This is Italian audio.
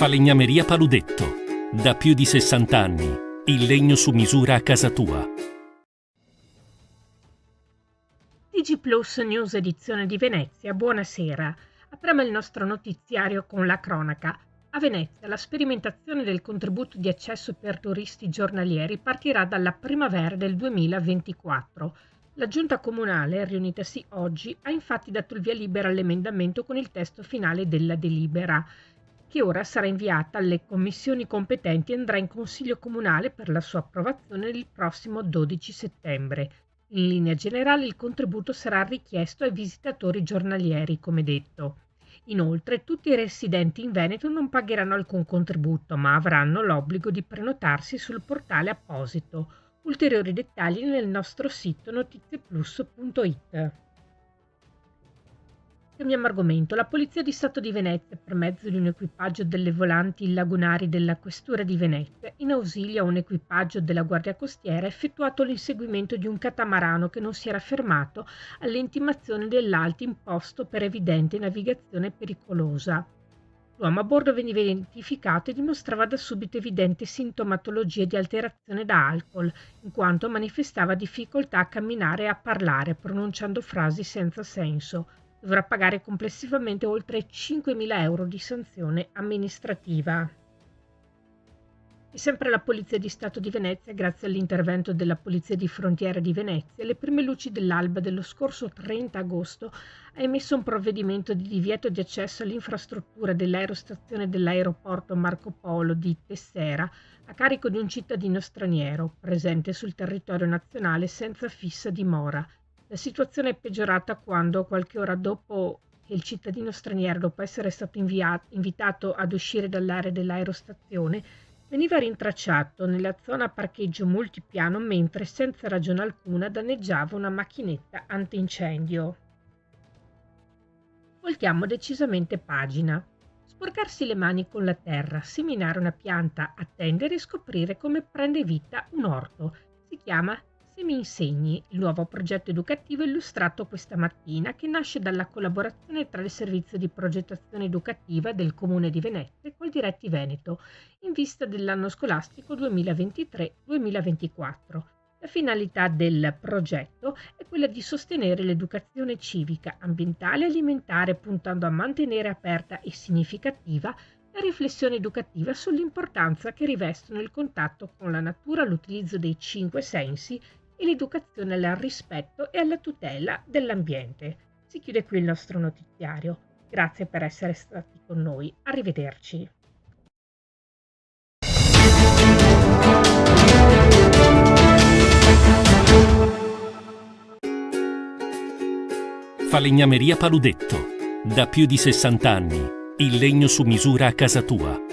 Falegnameria Paludetto. Da più di 60 anni. Il legno su misura a casa tua. TG Plus News edizione di Venezia, buonasera. Apriamo il nostro notiziario con la cronaca. A Venezia la sperimentazione del contributo di accesso per turisti giornalieri partirà dalla primavera del 2024. La Giunta Comunale, riunitasi oggi, ha infatti dato il via libera all'emendamento con il testo finale della delibera, che ora sarà inviata alle commissioni competenti e andrà in Consiglio Comunale per la sua approvazione il prossimo 12 settembre. In linea generale il contributo sarà richiesto ai visitatori giornalieri, come detto. Inoltre tutti i residenti in Veneto non pagheranno alcun contributo, ma avranno l'obbligo di prenotarsi sul portale apposito. Ulteriori dettagli nel nostro sito notizieplus.it. Cambiamo argomento. La Polizia di Stato di Venezia, per mezzo di un equipaggio delle volanti lagunari della Questura di Venezia, in ausilio a un equipaggio della Guardia Costiera, ha effettuato l'inseguimento di un catamarano che non si era fermato alle intimazioni dell'ALT imposto per evidente navigazione pericolosa. L'uomo a bordo veniva identificato e dimostrava da subito evidenti sintomatologie di alterazione da alcol, in quanto manifestava difficoltà a camminare e a parlare, pronunciando frasi senza senso. Dovrà pagare complessivamente oltre 5.000 euro di sanzione amministrativa. E sempre la Polizia di Stato di Venezia, grazie all'intervento della Polizia di Frontiera di Venezia, alle prime luci dell'alba dello scorso 30 agosto ha emesso un provvedimento di divieto di accesso all'infrastruttura dell'aerostazione dell'aeroporto Marco Polo di Tessera a carico di un cittadino straniero presente sul territorio nazionale senza fissa dimora. La situazione è peggiorata quando, qualche ora dopo che il cittadino straniero, dopo essere stato invitato ad uscire dall'area dell'aerostazione, veniva rintracciato nella zona parcheggio multipiano mentre, senza ragione alcuna, danneggiava una macchinetta antincendio. Voltiamo decisamente pagina. Sporcarsi le mani con la terra, seminare una pianta, attendere e scoprire come prende vita un orto. Si chiama Semi Insegni, il nuovo progetto educativo illustrato questa mattina che nasce dalla collaborazione tra il Servizio di Progettazione Educativa del Comune di Venezia e Coldiretti Veneto, in vista dell'anno scolastico 2023-2024. La finalità del progetto è quella di sostenere l'educazione civica, ambientale e alimentare, puntando a mantenere aperta e significativa la riflessione educativa sull'importanza che rivestono il contatto con la natura, l'utilizzo dei 5 sensi e l'educazione al rispetto e alla tutela dell'ambiente. Si chiude qui il nostro notiziario. Grazie per essere stati con noi. Arrivederci. Falegnameria Paludetto. Da più di 60 anni. Il legno su misura a casa tua.